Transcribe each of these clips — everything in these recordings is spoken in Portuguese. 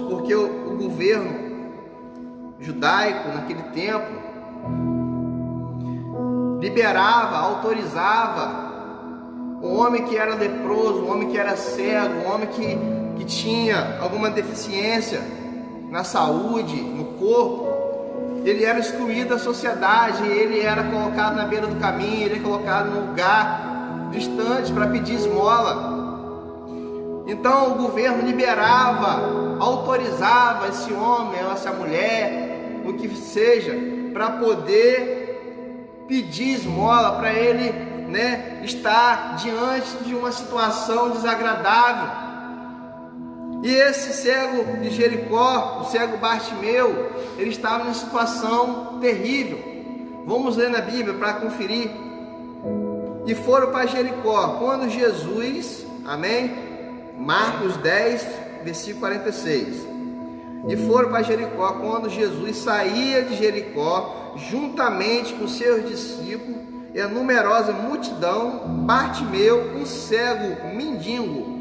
porque o governo judaico naquele tempo liberava, autorizava o homem que era leproso, o homem que era cego, o homem que tinha alguma deficiência na saúde, no corpo. Ele era excluído da sociedade, ele era colocado na beira do caminho, ele era colocado num lugar distante para pedir esmola. Então o governo liberava, autorizava esse homem, essa mulher, o que seja, para poder pedir esmola, para ele, estar diante de uma situação desagradável. E esse cego de Jericó, o cego Bartimeu, ele estava em uma situação terrível. Vamos ler na Bíblia para conferir. E foram para Jericó, quando Jesus, amém? Marcos 10, versículo 46. E foram para Jericó, quando Jesus saía de Jericó, juntamente com seus discípulos e a numerosa multidão, Bartimeu, um cego mendigo,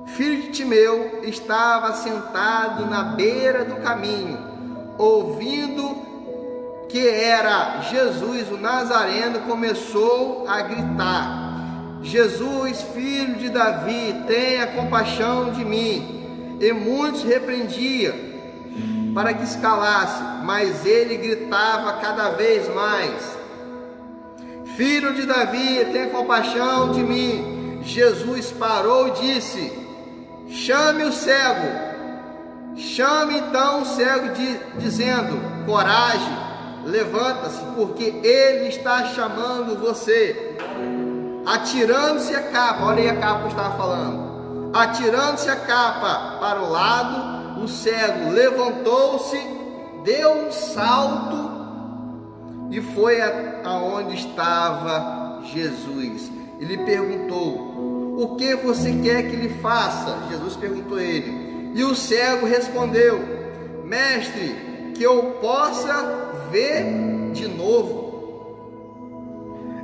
filho de Timeu, estava sentado na beira do caminho, ouvindo que era Jesus o Nazareno, começou a gritar: Jesus, filho de Davi, tenha compaixão de mim. E muitos repreendiam para que se calasse, mas ele gritava cada vez mais: Filho de Davi, tenha compaixão de mim. Jesus parou e disse: Chame o cego. Chame então o cego, dizendo: Coragem, levanta-se, porque ele está chamando você. Atirando-se a capa, olha aí a capa que eu estava falando. Atirando-se a capa para o lado, o cego levantou-se, deu um salto e foi aonde estava Jesus. Ele perguntou: O que você quer que lhe faça? Jesus perguntou a ele. E o cego respondeu: Mestre, que eu possa ver de novo.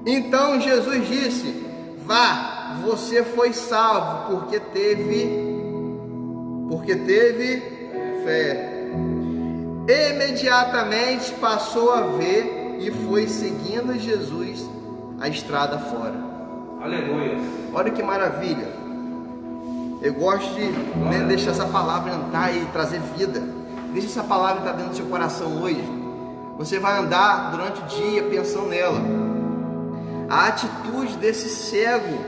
Então Jesus disse: Vá, você foi salvo, porque teve fé. Imediatamente passou a ver e foi seguindo Jesus a estrada fora. Aleluia. Olha que maravilha. Eu gosto de deixar essa palavra entrar e trazer vida. Deixa essa palavra entrar dentro do seu coração hoje. Você vai andar durante o dia pensando nela. A atitude desse cego,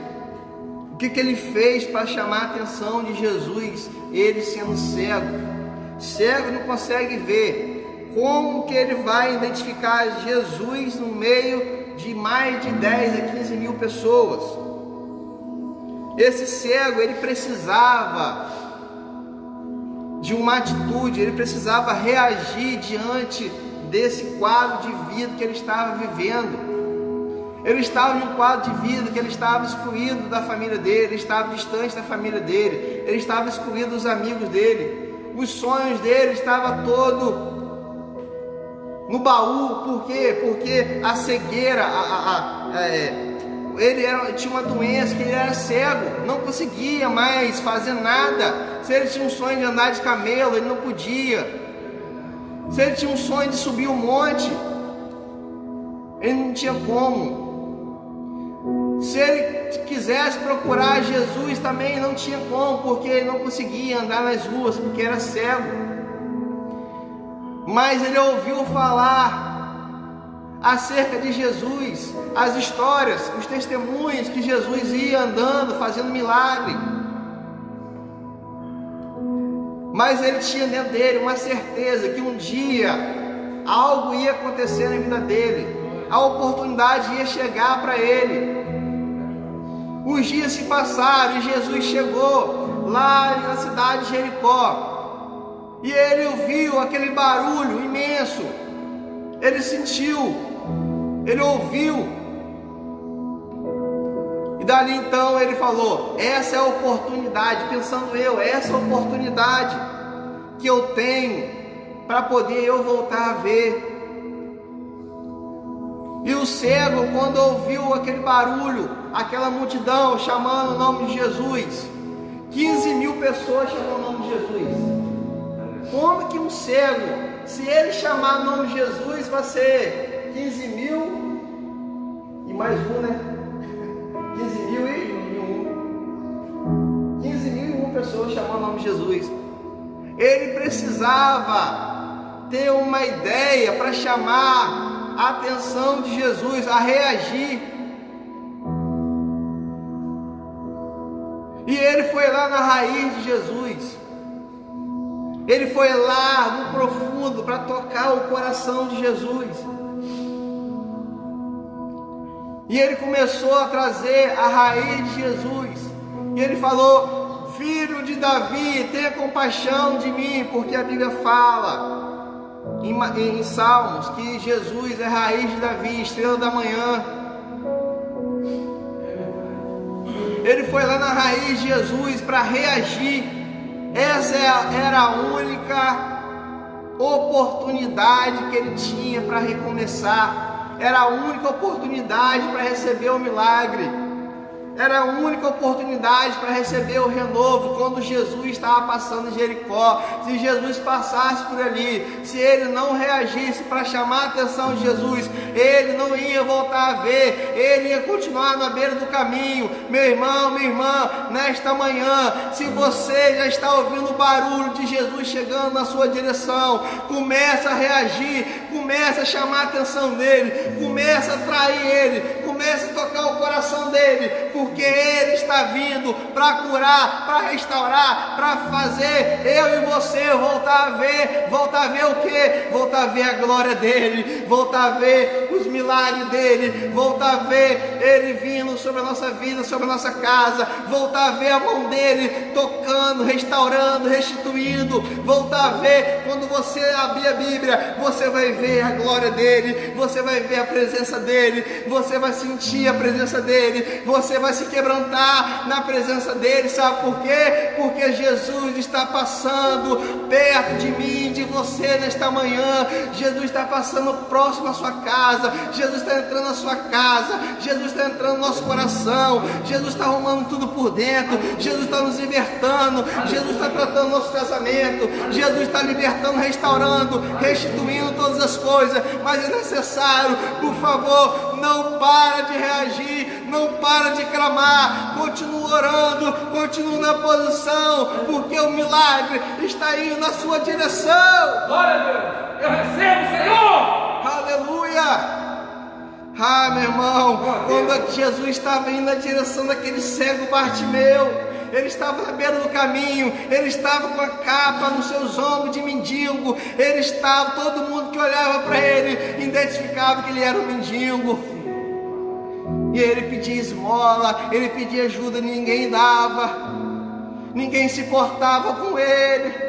o que ele fez para chamar a atenção de Jesus? Ele sendo cego não consegue ver. Como que ele vai identificar Jesus no meio de mais de 10 a 15 mil pessoas? Esse cego, ele precisava de uma atitude, ele precisava reagir diante desse quadro de vida que ele estava vivendo. Ele estava em um quadro de vida que ele estava excluído da família dele, ele estava distante da família dele, ele estava excluído dos amigos dele, os sonhos dele estavam todos no baú. Por quê? Porque a cegueira, ele tinha uma doença, que ele era cego, não conseguia mais fazer nada. Se ele tinha um sonho de andar de camelo, ele não podia. Se ele tinha um sonho de subir um monte, ele não tinha como. Se ele quisesse procurar Jesus, também não tinha como, porque ele não conseguia andar nas ruas, porque era cego. Mas ele ouviu falar acerca de Jesus, as histórias, os testemunhos que Jesus ia andando, fazendo milagre. Mas ele tinha dentro dele uma certeza que um dia algo ia acontecer na vida dele, a oportunidade ia chegar para ele. Os dias se passaram e Jesus chegou lá na cidade de Jericó, e ele ouviu aquele barulho imenso, ele sentiu, ele ouviu, e dali então ele falou: essa é a oportunidade, pensando eu, essa é a oportunidade que eu tenho para poder eu voltar a ver. E o cego, quando ouviu aquele barulho, aquela multidão chamando o nome de Jesus, 15.000 pessoas chamam o nome de Jesus. Como que um cego, se ele chamar o nome de Jesus, vai ser 15.000 e mais um, né? 15.001 pessoas chamando o nome de Jesus. Ele precisava ter uma ideia para chamar a atenção de Jesus, a reagir. E ele foi lá na raiz de Jesus. Ele foi lá no profundo para tocar o coração de Jesus. E ele começou a trazer a raiz de Jesus. E ele falou: filho de Davi, tenha compaixão de mim, porque a Bíblia fala em Salmos que Jesus é a raiz de Davi, estrela da manhã. Ele foi lá na raiz de Jesus para reagir. Essa era a única oportunidade que ele tinha para recomeçar. Era a única oportunidade para receber o milagre. Era a única oportunidade para receber o renovo. Quando Jesus estava passando em Jericó, se Jesus passasse por ali, se ele não reagisse para chamar a atenção de Jesus, ele não ia voltar a ver, ele ia continuar na beira do caminho. Meu irmão, minha irmã, nesta manhã, se você já está ouvindo o barulho de Jesus chegando na sua direção, começa a reagir, começa a chamar a atenção dele, começa a atrair ele, começa a tocar o coração dele, porque ele está vindo para curar, para restaurar, para fazer eu e você voltar a ver o que? Voltar a ver a glória dele, voltar a ver os milagres dele, voltar a ver ele vindo sobre a nossa vida, sobre a nossa casa, voltar a ver a mão dele tocando, restaurando, restituindo, voltar a ver. Quando você abrir a Bíblia, você vai ver a glória dele, você vai ver a presença dele, você vai sentir a presença dele, você vai se quebrantar na presença dele. Sabe por quê? Porque Jesus está passando perto de mim, de você nesta manhã. Jesus está passando próximo à sua casa, Jesus está entrando na sua casa, Jesus está entrando no nosso coração, Jesus está arrumando tudo por dentro, Jesus está nos libertando, Jesus está tratando nosso casamento, Jesus está libertando, restaurando, restituindo todas as coisas. Mas é necessário, por favor, não para de reagir, não para de clamar, continua orando, continua na posição, porque o milagre está indo na sua direção. Glória a Deus, eu recebo, Senhor. Aleluia. Meu irmão, quando Jesus estava indo na direção daquele cego Bartimeu, ele estava na beira do caminho, ele estava com a capa nos seus ombros de mendigo, ele estava, todo mundo que olhava para ele identificava que ele era um mendigo. E ele pedia esmola, ele pedia ajuda, ninguém dava, ninguém se portava com ele.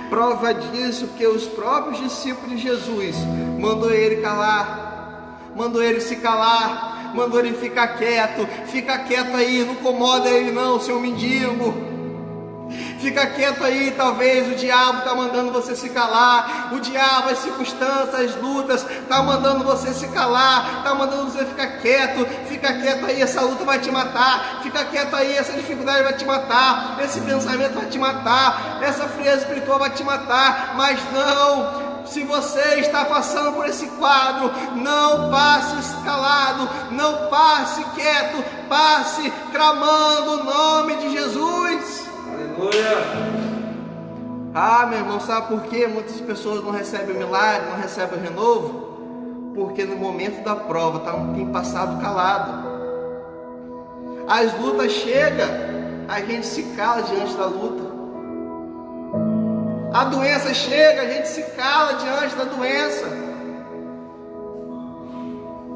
Prova disso que os próprios discípulos de Jesus mandou ele calar, mandou ele se calar, mandou ele ficar quieto. Fica quieto aí, não incomoda ele não, seu mendigo. Fica quieto aí, talvez o diabo está mandando você se calar. O diabo, as circunstâncias, as lutas, está mandando você se calar, está mandando você ficar quieto. Fica quieto aí, essa luta vai te matar. Fica quieto aí, essa dificuldade vai te matar. Esse pensamento vai te matar. Essa frieza espiritual vai te matar. Mas não, se você está passando por esse quadro, não passe calado, não passe quieto, passe clamando o nome de Jesus. Aleluia. Meu irmão, sabe por quê? Muitas pessoas não recebem o milagre, não recebem o renovo, porque no momento da prova tem passado calado. As lutas chegam, a gente se cala diante da luta. A doença chega, a gente se cala diante da doença.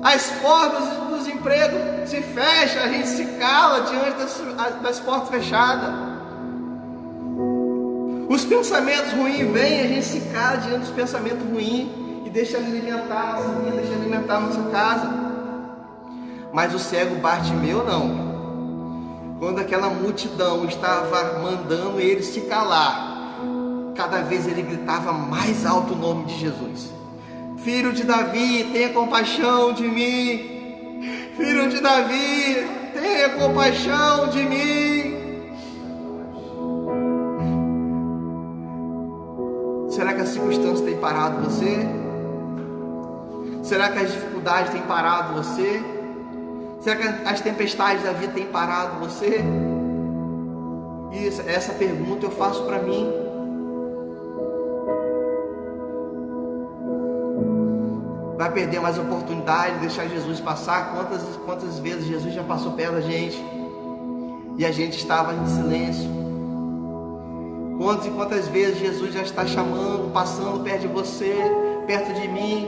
As portas dos empregos se fecham, a gente se cala diante das portas fechadas. Os pensamentos ruins vêm, a gente se cala diante dos pensamentos ruins e deixa alimentar a nossa vida, deixa alimentar a nossa casa. Mas o cego Bartimeu não. Quando aquela multidão estava mandando ele se calar, cada vez ele gritava mais alto o nome de Jesus. Filho de Davi, tenha compaixão de mim. Filho de Davi, tenha compaixão de mim. que as circunstâncias têm parado você? Será que as dificuldades têm parado você? Será que as tempestades da vida têm parado você? E essa pergunta eu faço para mim. Vai perder mais oportunidade de deixar Jesus passar? Quantas vezes Jesus já passou perto da gente e a gente estava em silêncio? Quantas e quantas vezes Jesus já está chamando, passando perto de você, perto de mim,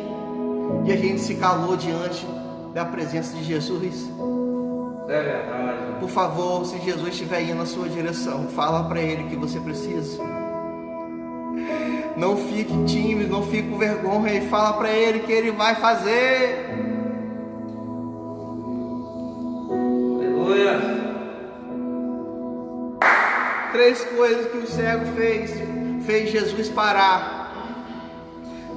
e a gente se calou diante da presença de Jesus? É verdade. Por favor, se Jesus estiver indo na sua direção, fala para Ele que você precisa. Não fique tímido, não fique com vergonha, e fala para Ele que Ele vai fazer. Aleluia. 3 coisas que o cego fez Jesus parar,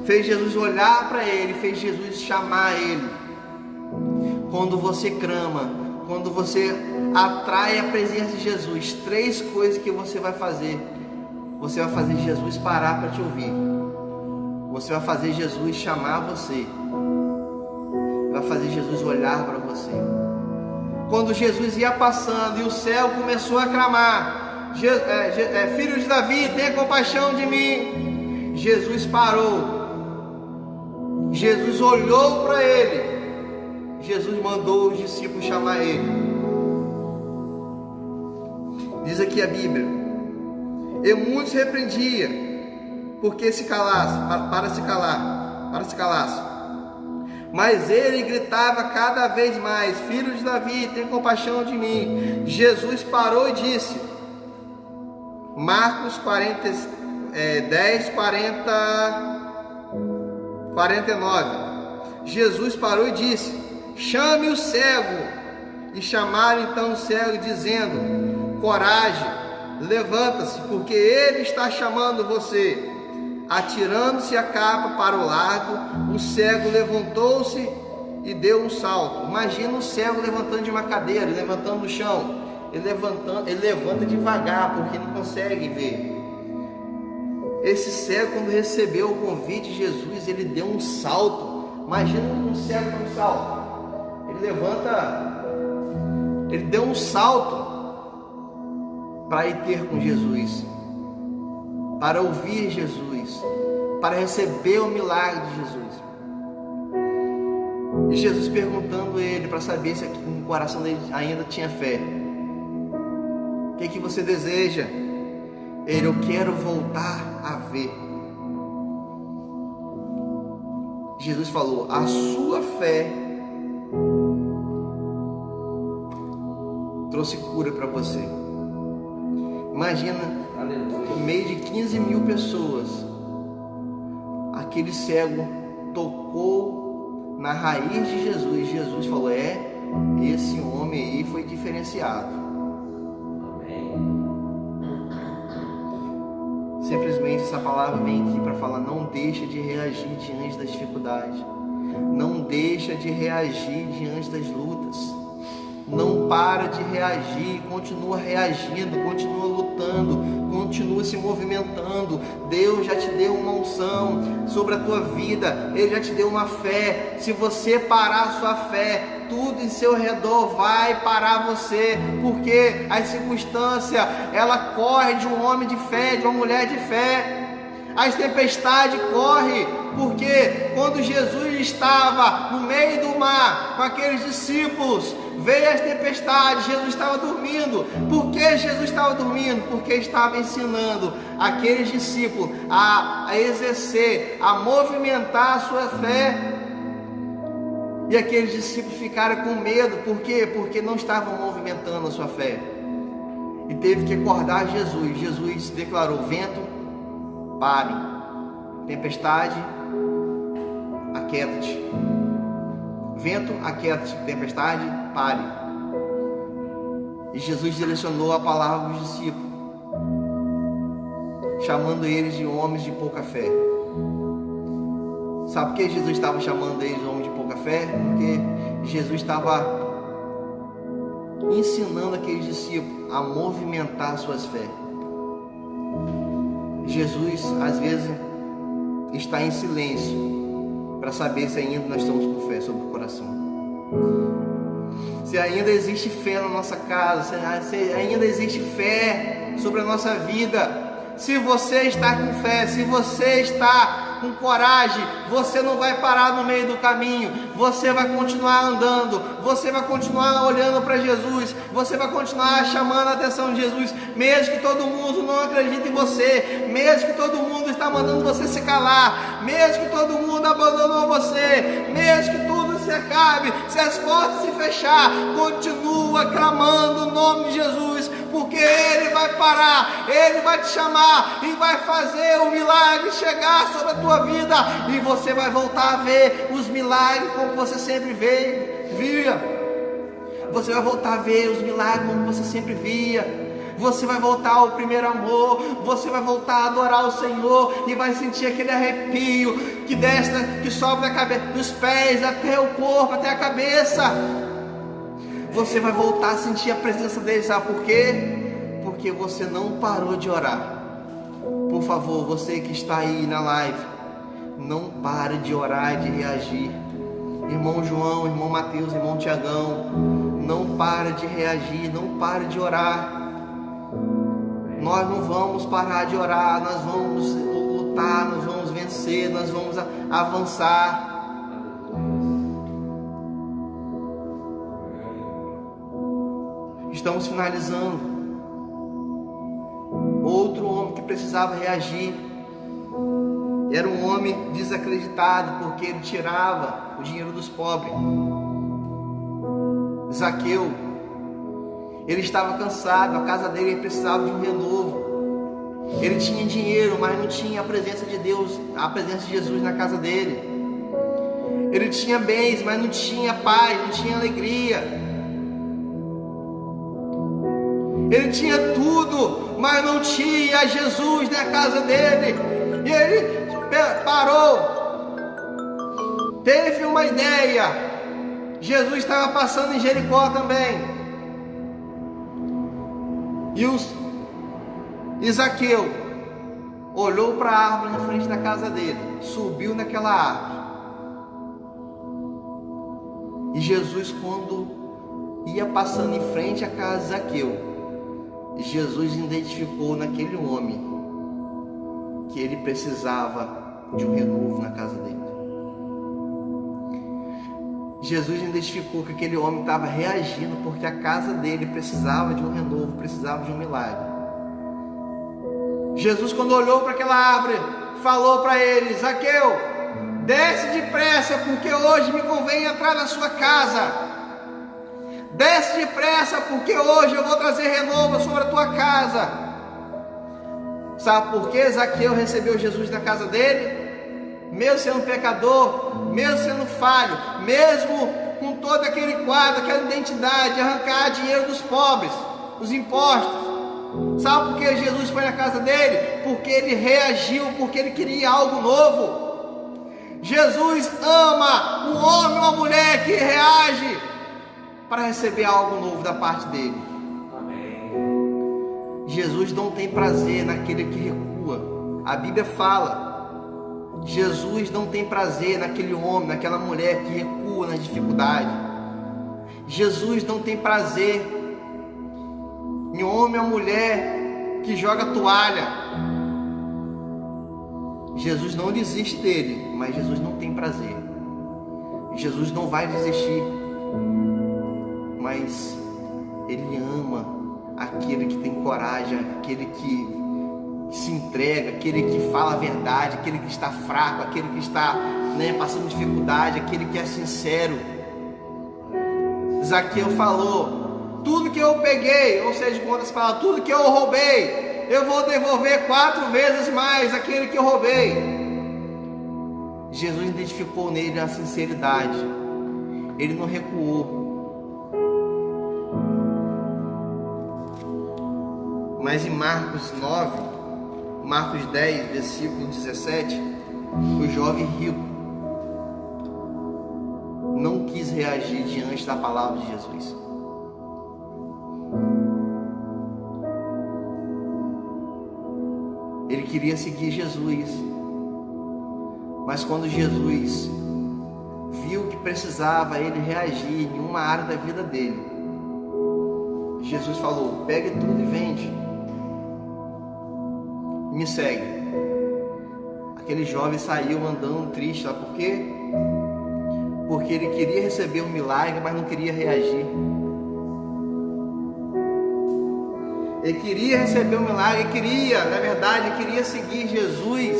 fez Jesus olhar para Ele, fez Jesus chamar Ele. Quando você clama, quando você atrai a presença de Jesus, 3 coisas que você vai fazer. Você vai fazer Jesus parar para te ouvir. Você vai fazer Jesus chamar você. Vai fazer Jesus olhar para você. Quando Jesus ia passando e o céu começou a clamar: filho de Davi, tenha compaixão de mim. Jesus parou. Jesus olhou para ele. Jesus mandou os discípulos chamar ele. Diz aqui a Bíblia: e muitos repreendia, porque se calasse, para se calasse. Mas ele gritava cada vez mais: filho de Davi, tem compaixão de mim. Jesus parou e disse, Marcos 10, 49. Jesus parou e disse: chame o cego. E chamaram então o cego, dizendo: coragem, levanta-se, porque ele está chamando você. Atirando-se a capa para o lado, o cego levantou-se e deu um salto. Imagina um cego levantando de uma cadeira, levantando do chão. Ele levanta devagar, porque não consegue ver. Esse cego, quando recebeu o convite de Jesus, ele deu um salto. Imagina um cego com um salto. Ele deu um salto para ir ter com Jesus, para ouvir Jesus, para receber o milagre de Jesus. E Jesus perguntando a ele para saber se no coração dele ainda tinha fé. O que você deseja? Ele: eu quero voltar a ver. Jesus falou: a sua fé trouxe cura para você. Imagina, no meio de 15 mil pessoas, aquele cego tocou na raiz de Jesus. Jesus falou: esse homem aí foi diferenciado. Amém. Simplesmente essa palavra vem aqui para falar: não deixa de reagir diante das dificuldades. Não deixa de reagir diante das lutas. Não para de reagir, continua reagindo, continua lutando, continua se movimentando. Deus já te deu uma unção sobre a tua vida, Ele já te deu uma fé. Se você parar a sua fé, tudo em seu redor vai parar você, porque a circunstância, ela corre de um homem de fé, de uma mulher de fé. As tempestades correm, porque quando Jesus estava no meio do mar com aqueles discípulos, veio as tempestades. Jesus estava dormindo. Por que Jesus estava dormindo? Porque estava ensinando aqueles discípulos a exercer, a movimentar a sua fé. E aqueles discípulos ficaram com medo. Por quê? Porque não estavam movimentando a sua fé. E teve que acordar Jesus. Jesus declarou: vento, pare. Tempestade, aquieta-te. Vento, aquieta-te. Tempestade, pare. E Jesus direcionou a palavra aos discípulos, chamando eles de homens de pouca fé. Sabe por que Jesus estava chamando eles de homens de pouca fé? Porque Jesus estava ensinando aqueles discípulos a movimentar suas fés. Jesus, às vezes, estar em silêncio para saber se ainda nós estamos com fé sobre o coração. Se ainda existe fé na nossa casa, se ainda existe fé sobre a nossa vida. Se você está com fé, se você está com coragem, você não vai parar no meio do caminho, você vai continuar andando, você vai continuar olhando para Jesus, você vai continuar chamando a atenção de Jesus, mesmo que todo mundo não acredite em você, mesmo que todo mundo está mandando você se calar, mesmo que todo mundo abandonou você, mesmo que tudo se acabe, se as portas se fechar, continua clamando o nome de Jesus, porque Ele vai parar, Ele vai te chamar e vai fazer o milagre chegar sobre a tua vida, e você vai voltar a ver os milagres como você sempre via. Você vai voltar a ver os milagres como você sempre via. Você vai voltar ao primeiro amor, você vai voltar a adorar o Senhor e vai sentir aquele arrepio que sobe da cabeça, dos pés até o corpo, até a cabeça. Você vai voltar a sentir a presença dele, sabe por quê? Porque você não parou de orar. Por favor, você que está aí na live, não pare de orar e de reagir. Irmão João, irmão Mateus, irmão Tiagão, não pare de reagir, não pare de orar. Nós não vamos parar de orar, nós vamos lutar, nós vamos vencer, nós vamos avançar. Estamos finalizando. Outro homem que precisava reagir era um homem desacreditado, porque ele tirava o dinheiro dos pobres. Zaqueu, ele estava cansado, a casa dele precisava de um renovo. Ele tinha dinheiro, mas não tinha a presença de Deus, a presença de Jesus na casa dele. Ele tinha bens, mas não tinha paz, não tinha alegria. Ele tinha tudo, mas não tinha Jesus na casa dele. E ele parou, teve uma ideia. Jesus estava passando em Jericó também. E Zaqueu olhou para a árvore na frente da casa dele, subiu naquela árvore. E Jesus, quando ia passando em frente à casa de Zaqueu, Jesus identificou naquele homem que ele precisava de um renovo na casa dele. Jesus identificou que aquele homem estava reagindo porque a casa dele precisava de um renovo, precisava de um milagre. Jesus, quando olhou para aquela árvore, falou para ele: Zaqueu, desce depressa, porque hoje me convém entrar na sua casa. Desce depressa, porque hoje eu vou trazer renovo sobre a tua casa. Sabe por que Zaqueu recebeu Jesus na casa dele? Mesmo sendo pecador, mesmo sendo falho, mesmo com todo aquele quadro, aquela identidade, arrancar dinheiro dos pobres, os impostos. Sabe por que Jesus foi na casa dele? Porque ele reagiu, porque ele queria algo novo. Jesus ama um homem ou uma mulher que reage para receber algo novo da parte dele. Amém. Jesus não tem prazer naquele que recua. A Bíblia fala: Jesus não tem prazer naquele homem, naquela mulher que recua nas dificuldades. Jesus não tem prazer em homem ou mulher que joga toalha. Jesus não desiste dele, mas Jesus não tem prazer. Jesus não vai desistir, mas Ele ama aquele que tem coragem, aquele que se entrega, aquele que fala a verdade, aquele que está fraco, aquele que está passando dificuldade, aquele que é sincero. Zaqueu falou: tudo que eu peguei, ou seja, com outras palavras, tudo que eu roubei, eu vou devolver 4 vezes mais aquele que eu roubei. Jesus identificou nele a sinceridade, ele não recuou. Mas em Marcos 10, versículo 17, o jovem rico não quis reagir diante da palavra de Jesus. Ele queria seguir Jesus, Mas quando Jesus viu que precisava ele reagir em uma área da vida dele, Jesus falou: pegue tudo e vende, me segue. Aquele jovem saiu andando triste, sabe por quê? Porque ele queria receber um milagre, mas não queria reagir. Ele queria receber um milagre, na verdade, ele queria seguir Jesus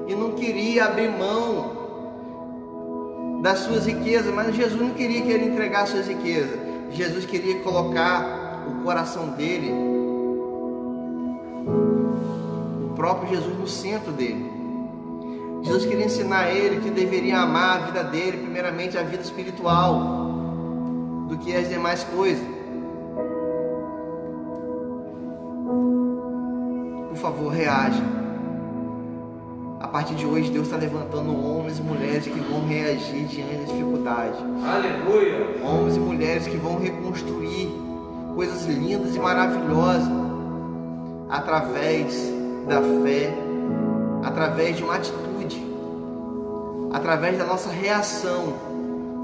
e não queria abrir mão das suas riquezas, mas Jesus não queria que ele entregasse suas riquezas. Jesus queria colocar o coração dele, o próprio Jesus, no centro dele. Jesus queria ensinar a ele que deveria amar a vida dele, primeiramente a vida espiritual, do que as demais coisas. Por favor, reaja. A partir de hoje, Deus está levantando homens e mulheres que vão reagir diante da dificuldade. Aleluia! Homens e mulheres que vão reconstruir coisas lindas e maravilhosas através da fé, através de uma atitude, através da nossa reação.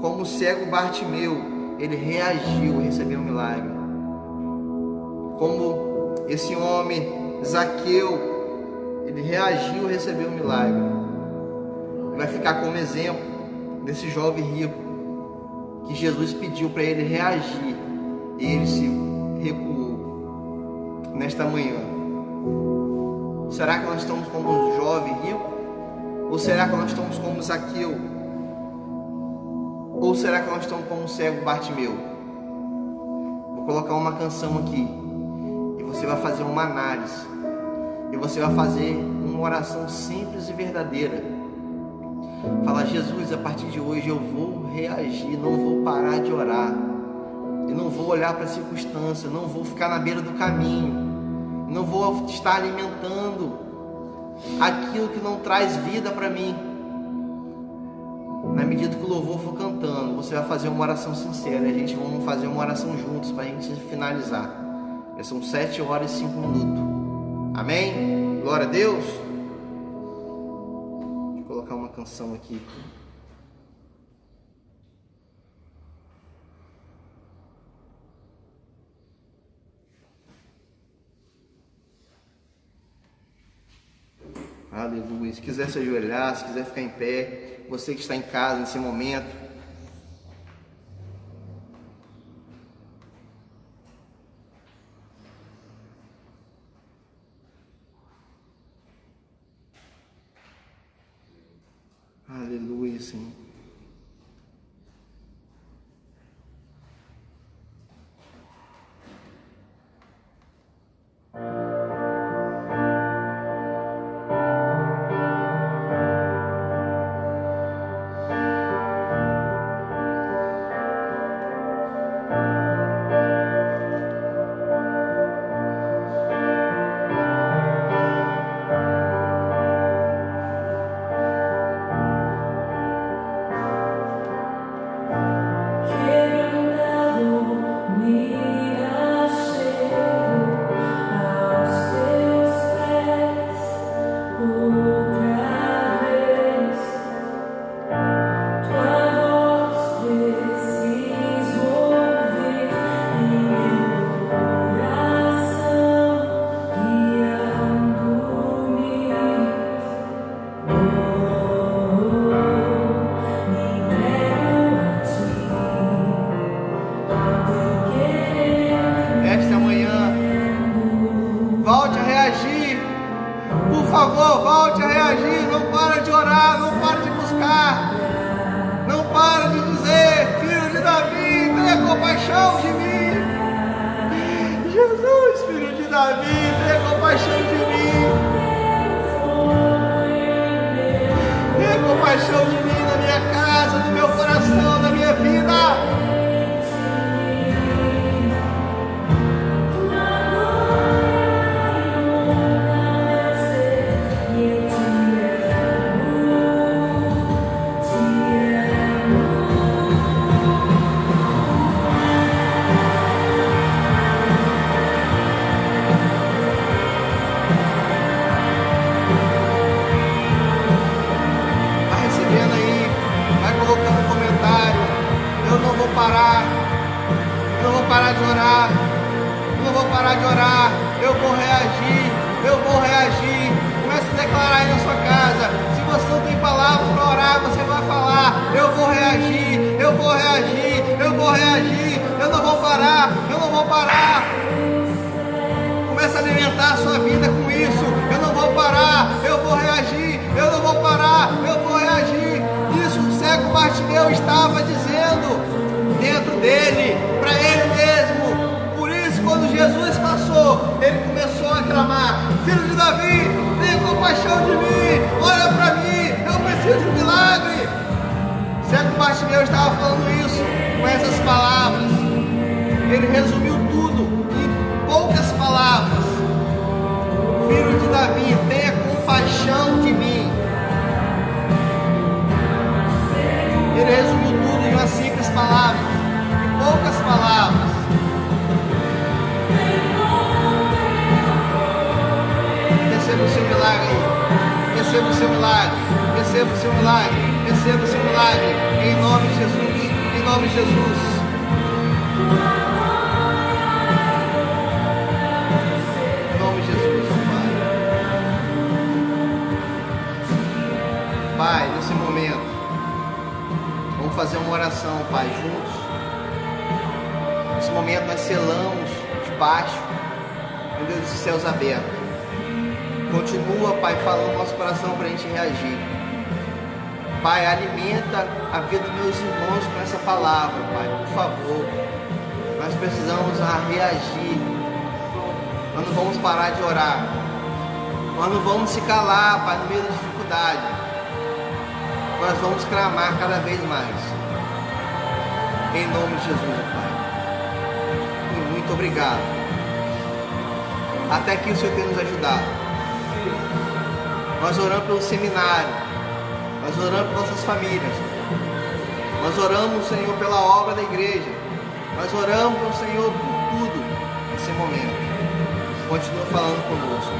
Como o cego Bartimeu, ele reagiu e recebeu um milagre. Como esse homem Zaqueu, ele reagiu e recebeu um milagre. Vai ficar como exemplo desse jovem rico que Jesus pediu para ele reagir e ele se recuou. Nesta manhã, será que nós estamos como um jovem rico? Ou será que nós estamos como Zaqueu? Ou será que nós estamos como o cego Bartimeu? Vou colocar uma canção aqui e você vai fazer uma análise, e você vai fazer uma oração simples e verdadeira. Fala: Jesus, a partir de hoje eu vou reagir, não vou parar de orar, e não vou olhar para a circunstância, não vou ficar na beira do caminho, não vou estar alimentando aquilo que não traz vida para mim. Na medida que o louvor for cantando, você vai fazer uma oração sincera, e a gente vai fazer uma oração juntos para a gente finalizar. Já são 7 horas e 5 minutos. Amém? Glória a Deus. Deixa eu colocar uma canção aqui. Aleluia. Se quiser se ajoelhar, se quiser ficar em pé, você que está em casa nesse momento, aleluia, Senhor. parar de orar, eu vou reagir, eu vou reagir. Comece a declarar aí na sua casa. Se você não tem palavras para orar, você vai falar: eu vou reagir, eu vou reagir, eu vou reagir, eu não vou parar, eu não vou parar. Começa a alimentar a sua vida com isso. Eu não vou parar, eu vou reagir, eu não vou parar, eu vou reagir. Isso o cego Bartimeu estava dizendo dentro dele, para ele mesmo. Por isso, quando Jesus passou, ele começou a clamar: Filho de Davi, tenha compaixão de mim, olha para mim, eu preciso de um milagre. O cego Bartimeu estava falando isso com essas palavras. Ele resumiu tudo em poucas palavras: Filho de Davi, tenha compaixão de mim. Ele resumiu tudo em umas simples palavras, em poucas palavras. Receba o seu milagre aí. Receba o seu milagre. Receba o seu milagre. Receba o seu milagre. Em nome de Jesus. Em nome de Jesus. Em nome de Jesus, Pai. Pai, nesse momento, vamos fazer uma oração, Pai, juntos. Nesse momento nós selamos debaixo, meu Deus, dos céus abertos. Continua, Pai, falando no nosso coração para a gente reagir. Pai, alimenta a vida dos meus irmãos com essa palavra, Pai, por favor. Nós precisamos reagir. Nós não vamos parar de orar. Nós não vamos se calar, Pai, no meio da dificuldade. Nós vamos clamar cada vez mais. Em nome de Jesus, Pai. E muito obrigado. Até aqui o Senhor tem nos ajudado. Nós oramos pelo seminário. Nós oramos por nossas famílias. Nós oramos, Senhor, pela obra da igreja. Nós oramos, Senhor, por tudo nesse momento. Continua falando conosco.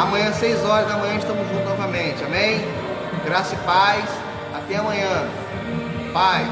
Amanhã, 6 horas da manhã, estamos juntos novamente. Amém? Graça e paz. Até amanhã. Paz.